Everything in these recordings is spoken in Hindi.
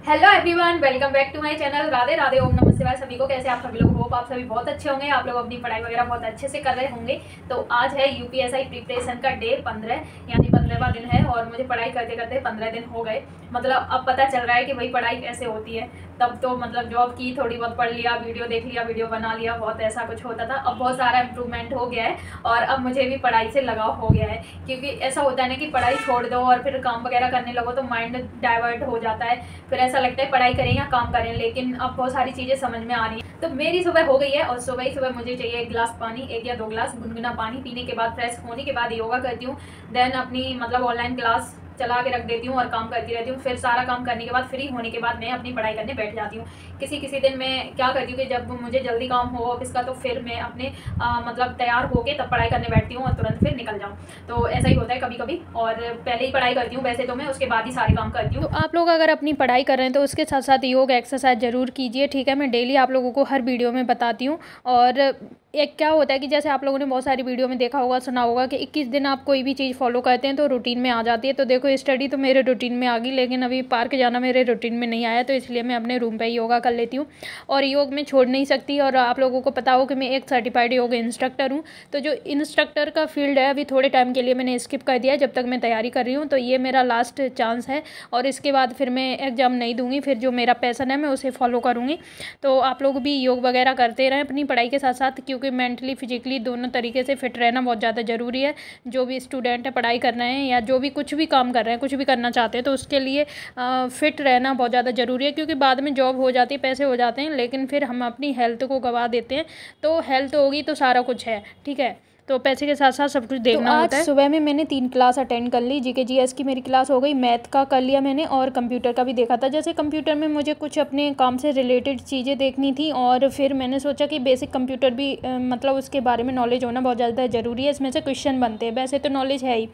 Hello everyone, welcome back to my channel. Radhe Radhe, ओम नमः शिवाय। सभी को कैसे आप सभी लोग? होप आप सभी बहुत अच्छे होंगे। आप लोग अपनी पढ़ाई वगैरह बहुत अच्छे से कर रहे होंगे। तो आज है यूपीएसआई प्रिपरेशन का डे 15, यानी 15वां दिन है और मुझे पढ़ाई करते करते 15 दिन हो गए। मतलब अब पता चल रहा है कि भाई पढ़ाई कैसे होती है। तब तो मतलब जॉब की, थोड़ी बहुत पढ़ लिया, वीडियो देख लिया, वीडियो बना लिया, बहुत ऐसा कुछ होता था। अब बहुत सारा इम्प्रूवमेंट हो गया है और अब मुझे भी पढ़ाई से लगाव हो गया है। क्योंकि ऐसा होता है ना कि पढ़ाई छोड़ दो और फिर काम वगैरह करने लगो तो माइंड डाइवर्ट हो जाता है। फिर ऐसा लगता है पढ़ाई करें या काम करें, लेकिन अब बहुत सारी चीज़ें समझ में आ रही हैं। तो मेरी सुबह हो गई है और सुबह ही सुबह मुझे चाहिए 1 गिलास पानी, 1 या 2 गिलास गुनगुना पानी पीने के बाद फ्रेश होने के बाद योगा करती हूँ। देन अपनी मतलब ऑनलाइन क्लास चला के रख देती हूँ और काम करती रहती हूँ। फिर सारा काम करने के बाद फ्री होने के बाद मैं अपनी पढ़ाई करने बैठ जाती हूँ। किसी किसी दिन मैं क्या करती हूँ कि जब मुझे जल्दी काम हो ऑफिस का तो फिर मैं अपने मतलब तैयार होके तब पढ़ाई करने बैठती हूँ और तुरंत फिर निकल जाऊँ। तो ऐसा ही होता है कभी कभी, और पहले ही पढ़ाई करती हूँ वैसे तो मैं, उसके बाद ही सारे काम करती हूँ। तो आप लोग अगर अपनी पढ़ाई कर रहे हैं तो उसके साथ साथ योग एक्सरसाइज ज़रूर कीजिए, ठीक है। मैं डेली आप लोगों को हर वीडियो में बताती हूँ। और एक क्या होता है कि जैसे आप लोगों ने बहुत सारी वीडियो में देखा होगा, सुना होगा कि 21 दिन आप कोई भी चीज़ फॉलो करते हैं तो रूटीन में आ जाती है। तो देखो, स्टडी तो मेरे रूटीन में आ गई, लेकिन अभी पार्क जाना मेरे रूटीन में नहीं आया, तो इसलिए मैं अपने रूम पे ही योगा कर लेती हूँ। और योग में छोड़ नहीं सकती। और आप लोगों को पता हो कि मैं एक सर्टिफाइड योग इंस्ट्रक्टर हूँ। तो जो इंस्ट्रक्टर का फील्ड है अभी थोड़े टाइम के लिए मैंने स्किप कर दिया है, जब तक मैं तैयारी कर रही हूँ। तो ये मेरा लास्ट चांस है और इसके बाद फिर मैं एग्ज़ाम नहीं दूंगी। फिर जो मेरा पैशन है मैं उसे फॉलो करूँगी। तो आप लोग भी योग वगैरह करते रहें अपनी पढ़ाई के साथ साथ, क्योंकि मेंटली फिजिकली दोनों तरीके से फिट रहना बहुत ज़्यादा ज़रूरी है। जो भी स्टूडेंट है पढ़ाई कर रहे हैं या जो भी कुछ भी काम कर रहे हैं, कुछ भी करना चाहते हैं, तो उसके लिए फिट रहना बहुत ज़्यादा ज़रूरी है। क्योंकि बाद में जॉब हो जाती है, पैसे हो जाते हैं, लेकिन फिर हम अपनी हेल्थ को गंवा देते हैं। तो हेल्थ होगी तो सारा कुछ है, ठीक है। तो पैसे के साथ साथ सब कुछ देखना होता है। सुबह में मैंने 3 क्लास अटेंड कर ली। जीके जीएस की मेरी क्लास हो गई, मैथ का कर लिया मैंने, और कंप्यूटर का भी देखा था। जैसे कंप्यूटर में मुझे कुछ अपने काम से रिलेटेड चीज़ें देखनी थी और फिर मैंने सोचा कि बेसिक कंप्यूटर भी मतलब उसके बारे में नॉलेज होना बहुत ज़्यादा ज़रूरी है। इसमें से क्वेश्चन बनते हैं, वैसे तो नॉलेज है ही।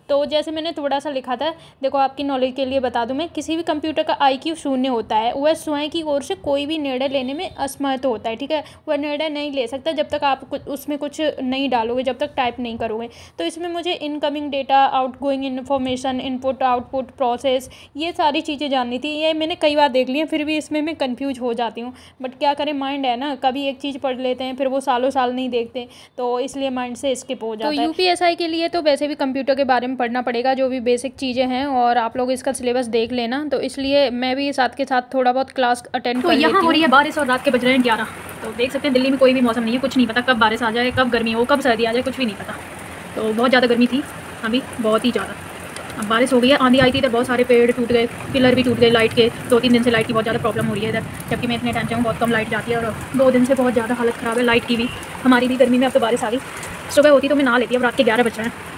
तो जैसे मैंने थोड़ा सा लिखा था, देखो आपकी नॉलेज के लिए बता दूं मैं, किसी भी कंप्यूटर का IQ 0 होता है। वह स्वयं की ओर से कोई भी निर्णय लेने में असमर्थ होता है, ठीक है। वह निर्णय नहीं ले सकता जब तक आप उसमें कुछ नहीं डालोगे, जब तक टाइप नहीं करोगे। तो इसमें मुझे incoming data, outgoing information, input output process, ये सारी चीज़ें जाननी थी। ये मैंने कई बार देख ली हैं, फिर भी इसमें मैं कंफ्यूज हो जाती हूँ। बट क्या करें, माइंड है ना, कभी एक चीज़ पढ़ लेते हैं फिर वो सालों साल नहीं देखते, तो इसलिए माइंड से स्किप हो जाता है। तो UPSI के लिए तो वैसे भी कंप्यूटर के बारे में पढ़ना पड़ेगा, जो भी बेसिक चीज़ें हैं, और आप लोग इसका सिलेबस देख लेना। तो इसलिए मैं भी साथ के साथ थोड़ा बहुत क्लास अटेंड कर लेती हूँ। यहाँ हो रही है बारिश और रात के बज रहे हैं 11। तो देख सकते हैं दिल्ली में कोई भी मौसम नहीं है, कुछ नहीं पता कब बारिश आ जाए, कब गर्मी हो, कब सर्दी आ जाए, कुछ भी नहीं पता। तो बहुत ज़्यादा गर्मी थी अभी, बहुत ही ज़्यादा। अब बारिश हो गई है, आंधी आई थी तो बहुत सारे पेड़ टूट गए, पिलर भी टूट गए लाइट के। 2-3 दिन से लाइट की बहुत ज़्यादा प्रॉब्लम हो रही है इधर, जबकि मैं इतने टाइम से हूँ, बहुत कम लाइट जाती है। और 2 दिन से बहुत ज़्यादा हालत ख़राब है लाइट की भी, हमारी भी। गर्मी में अब तो बारिश आ गई, सुबह होती तो मैं नहा लेती, अब रात के 11 बज रहे हैं।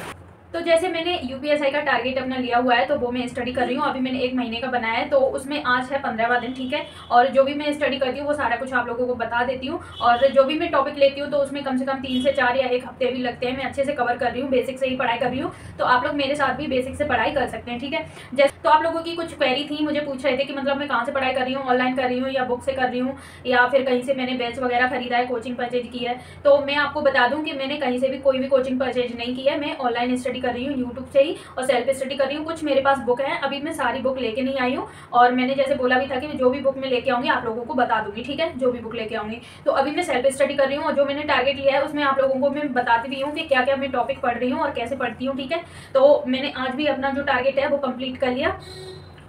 तो जैसे मैंने यूपीएसआई का टारगेट अपना लिया हुआ है तो वो मैं स्टडी कर रही हूँ। अभी मैंने 1 महीने का बनाया है, तो उसमें आज है 15वां दिन, ठीक है। और जो भी मैं स्टडी करती हूँ वो सारा कुछ आप लोगों को बता देती हूँ। और जो भी मैं टॉपिक लेती हूँ तो उसमें कम से कम 3 से 4 या 1 हफ्ते भी लगते हैं। मैं अच्छे से कवर कर रही हूँ, बेसिक से ही पढ़ाई कर रही हूँ। तो आप लोग मेरे साथ भी बेसिक से पढ़ाई कर सकते हैं, ठीक है। जैसे तो आप लोगों की कुछ क्वेरी थी, मुझे पूछ रहे थे कि मतलब मैं कहाँ से पढ़ाई कर रही हूँ, ऑनलाइन कर रही हूँ या बुक से कर रही हूँ या फिर कहीं से मैंने बैच वगैरह खरीदा है, कोचिंग परचेज की है। तो मैं आपको बता दूँ कि मैंने कहीं से भी कोई भी कोचिंग परचेज नहीं की है। मैं ऑनलाइन स्टडी कर रही हूँ यूट्यूब से ही, और सेल्फ स्टडी कर रही हूँ। कुछ मेरे पास बुक है, अभी मैं सारी बुक लेके नहीं आई हूँ। और मैंने जैसे बोला भी था कि जो भी बुक मैं लेके आऊँगी आप लोगों को बता दूंगी, ठीक है, जो भी बुक लेके आऊँगी। तो अभी मैं सेल्फ स्टडी कर रही हूँ और जो मैंने टारगेट लिया है उसमें आप लोगों को मैं बताती भी हूँ कि क्या क्या मैं टॉपिक पढ़ रही हूँ और कैसे पढ़ती हूँ, ठीक है। तो मैंने आज भी अपना जो टारगेट है वो कंप्लीट कर लिया।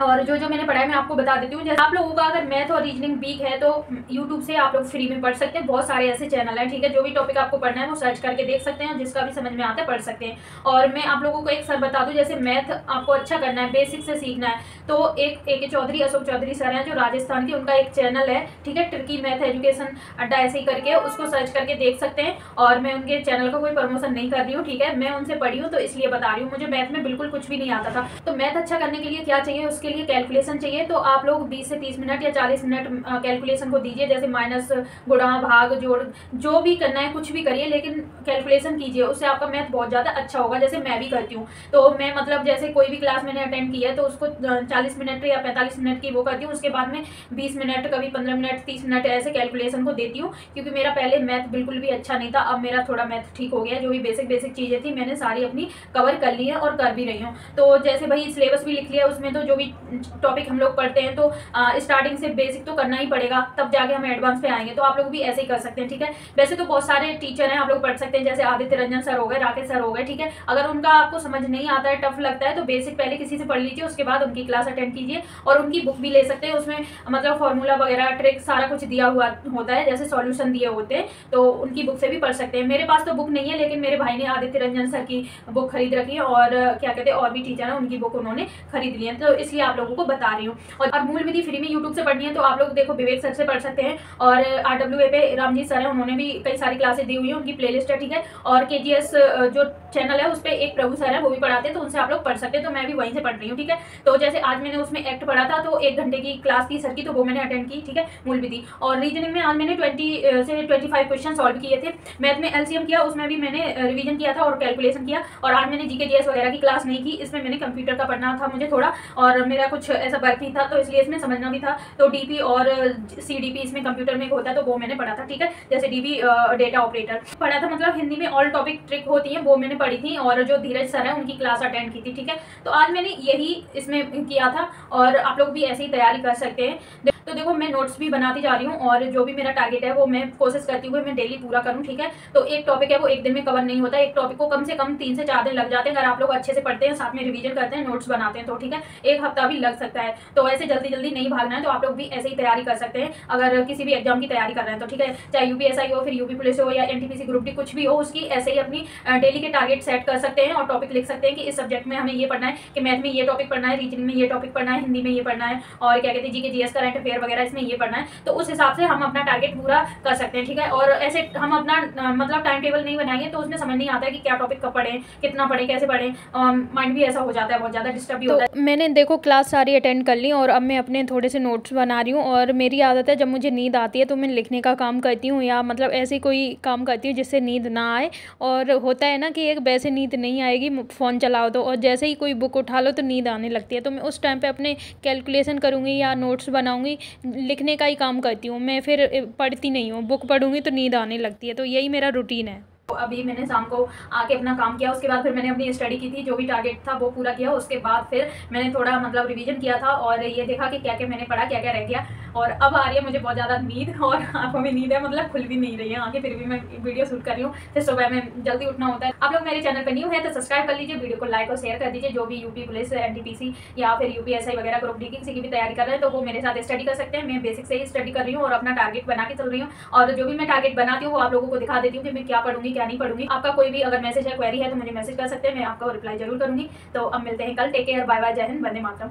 और जो जो मैंने पढ़ा है मैं आपको बता देती हूँ। जैसे आप लोगों का अगर मैथ और रीजनिंग वीक है तो यूट्यूब से आप लोग फ्री में पढ़ सकते हैं। बहुत सारे ऐसे चैनल हैं, ठीक है। जो भी टॉपिक आपको पढ़ना है वो सर्च करके देख सकते हैं, जिसका भी समझ में आता है पढ़ सकते हैं। और मैं आप लोगों को एक सर बता दूँ, जैसे मैथ आपको अच्छा करना है, बेसिक से सीखना है, तो एक ए के चौधरी, अशोक चौधरी सर हैं जो राजस्थान के, उनका एक चैनल है, ठीक है, ट्रिकी मैथ एजुकेशन अड्डा ऐसे ही करके, उसको सर्च करके देख सकते हैं। और मैं उनके चैनल का कोई प्रमोशन नहीं कर रही हूँ, ठीक है। मैं उनसे पढ़ी हूँ तो इसलिए बता रही हूँ। मुझे मैथ में बिल्कुल कुछ भी नहीं आता था। तो मैथ अच्छा करने के लिए क्या चाहिए, उसके लिए कैलकुलेशन चाहिए। तो आप लोग 20 से 30 मिनट या 40 मिनट कैलकुलेशन को दीजिए। जैसे माइनस, गुणा, भाग, जोड़, जो भी करना है कुछ भी करिए, लेकिन कैलकुलेशन कीजिए, उससे आपका मैथ बहुत ज़्यादा अच्छा होगा। जैसे मैं भी करती हूँ, तो मैं मतलब जैसे कोई भी क्लास मैंने अटेंड की है तो उसको 40 40 मिनट या 45 मिनट की वो करती हूँ, उसके बाद में 20 मिनट, कभी 15 मिनट, 30 मिनट ऐसे कैलकुलेशन को देती हूँ, क्योंकि मेरा पहले मैथ बिल्कुल भी अच्छा नहीं था। अब मेरा थोड़ा मैथ ठीक हो गया, जो भी बेसिक चीज़ें थी मैंने सारी अपनी कवर कर ली है और कर भी रही हूँ। तो जैसे भाई सिलेबस भी लिख लिया, उसमें तो जो भी टॉपिक हम लोग पढ़ते हैं तो स्टार्टिंग से बेसिक तो करना ही पड़ेगा, तब जाके हम एडवांस पे आएंगे। तो आप लोग भी ऐसे ही कर सकते हैं, ठीक है। वैसे तो बहुत सारे टीचर हैं, आप लोग पढ़ सकते हैं, जैसे आदित्य रंजन सर हो गए, राकेश सर हो गए, ठीक है। अगर उनका आपको समझ नहीं आता है, टफ लगता है, तो बेसिक पहले किसी से पढ़ लीजिए, उसके बाद उनकी क्लास अटेंड कीजिए और उनकी बुक भी ले सकते हैं। उसमें मतलब फॉर्मूला वगैरह, ट्रिक सारा कुछ दिया हुआ होता है, जैसे सॉल्यूशन दिए होते हैं, तो उनकी बुक से भी पढ़ सकते हैं। मेरे पास तो बुक नहीं है, लेकिन मेरे भाई ने आदित्य रंजन सर की बुक खरीद रखी है, और क्या कहते हैं और भी टीचर है, उनकी बुक उन्होंने खरीद ली है, तो इसलिए आप लोगों को बता रही हूँ। और मूल विधि फ्री में यूट्यूब से पढ़नी है तो आप लोग देखो विवेक सर से पढ़ सकते हैं, और RWA पे रामजीत सर है, उन्होंने भी कई सारी क्लासेस दी हुई है, उनकी प्लेलिस्ट है, ठीक है। और KGS जो चैनल है उस पर एक प्रभु सर है, वो भी पढ़ाते हैं, तो उनसे आप लोग पढ़ सकते हैं। तो मैं भी वहीं से पढ़ रही हूँ, ठीक है। तो जैसे आज मैंने उसमें एक्ट पढ़ा था, तो 1 घंटे की क्लास थी सर की, तो वो मैंने अटेंड की, ठीक है, मूल विधि। और रीजनिंग में आज मैंने 20 से 25 क्वेश्चन सॉल्व किए थे। मैथ में LCM किया, उसमें भी मैंने रिवीजन किया था और कैलकुलेशन किया। और आज मैंने GK GS वगैरह की क्लास नहीं की, इसमें मैंने कंप्यूटर का पढ़ना था मुझे थोड़ा, और मेरा कुछ ऐसा वर्क भी था, तो इसलिए इसमें समझना भी था। तो DP और CDP इसमें कंप्यूटर में होता है, तो वो मैंने पढ़ा था, ठीक है। जैसे DP डेटा ऑपरेटर पढ़ा था, मतलब हिंदी में ऑल टॉपिक ट्रिक होती है, वो मैंने पढ़ी थी, और जो धीरज सर है उनकी क्लास अटेंड की थी, ठीक है। तो आज मैंने यही इसमें किया था, और आप लोग भी ऐसे ही तैयारी कर सकते हैं। तो देखो मैं नोट्स भी बनाती जा रही हूँ, और जो भी मेरा टारगेट है वो मैं कोशिश करती हूँ मैं डेली पूरा करूँ, ठीक है। तो एक टॉपिक है वो एक दिन में कवर नहीं होता, एक टॉपिक को कम से कम 3 से 4 दिन लग जाते हैं, अगर आप लोग अच्छे से पढ़ते हैं, साथ में रिवीजन करते हैं, नोट्स बनाते हैं, तो ठीक है, 1 हफ्ता भी लग सकता है। तो ऐसे जल्दी नहीं भागना है, तो आप लोग भी ऐसे ही तैयारी कर सकते हैं अगर किसी भी एग्जाम की तैयारी कर रहे हैं तो, ठीक है। चाहे UPSI हो, फिर UP पुलिस हो, या NTPC ग्रुप डी, कुछ भी हो, उसकी ऐसे ही अपनी डेली के टारगेट सेट कर सकते हैं, और टॉपिक लिख सकते हैं कि इस सब्जेक्ट में हमें ये पढ़ना है, कि मैथ में ये टॉपिक पढ़ना है, रीजनिंग में ये टॉपिक पढ़ना है, हिंदी में ये पढ़ना है, और क्या कहते हैं GK GS करंट अफेयर वगैरह इसमें ये पढ़ना है। तो उस हिसाब से हम अपना टारगेट पूरा कर सकते हैं, ठीक है। और ऐसे हम अपना मतलब टाइम टेबल नहीं बनाएंगे तो उसमें समझ नहीं आता है कि क्या टॉपिक कब पढ़ें, कितना पढ़ें, कैसे पढ़ें, माइंड भी ऐसा हो जाता है, बहुत ज़्यादा डिस्टर्ब भी होता है। मैंने देखो क्लास सारी अटेंड कर ली, और अब मैं अपने थोड़े से नोट्स बना रही हूँ। और मेरी आदत है जब मुझे नींद आती है तो मैं लिखने का काम करती हूँ, या मतलब ऐसे कोई काम करती हूँ जिससे नींद ना आए। और होता है ना कि एक वैसे नींद नहीं आएगी फ़ोन चलाओ तो, और जैसे ही कोई बुक उठा लो तो नींद आने लगती है। तो मैं उस टाइम पे अपने कैलकुलेशन करूँगी या नोट्स बनाऊँगी, लिखने का ही काम करती हूँ मैं, फिर पढ़ती नहीं हूँ। बुक पढ़ूँगी तो नींद आने लगती है, तो यही मेरा रूटीन है। अभी मैंने शाम को आके अपना काम किया, उसके बाद फिर मैंने अपनी स्टडी की थी, जो भी टारगेट था वो पूरा किया। उसके बाद फिर मैंने थोड़ा मतलब रिवीजन किया था, और ये देखा कि क्या क्या मैंने पढ़ा, क्या क्या रह गया। और अब आ रही है मुझे बहुत ज़्यादा नींद, और आंखों में नींद है, मतलब खुल भी नहीं रही है आंखें, फिर भी मैं वीडियो शूट कर रही हूँ। फिर सुबह में जल्दी उठना होता है। आप लोग मेरे चैनल पर न्यू है तो सब्सक्राइब कर लीजिए, वीडियो को लाइक और शेयर कर दीजिए। जो भी UP पुलिस, NTPC या फिर UPSI वगैरह ग्रुप डी किसी की भी तैयारी कर रहे हैं तो वो मेरे साथ स्टडी कर सकते हैं। मैं बेसिक से ही स्टडी कर रही हूँ और अपना टारगेट बना के चल रही हूँ, और जो भी मैं टारगेट बनाती हूँ वो आप लोगों को दिखा देती हूँ कि मैं क्या पढ़ूंगी क्या नहीं पढ़ूंगी। आपका कोई भी अगर मैसेज है, क्वेरी है, तो मुझे मैसेज कर सकते हैं, मैं आपको रिप्लाई जरूर करूंगी। तो अब मिलते हैं कल, टेक केयर, बाय बाय, जय हिंद, वंदे मातरम।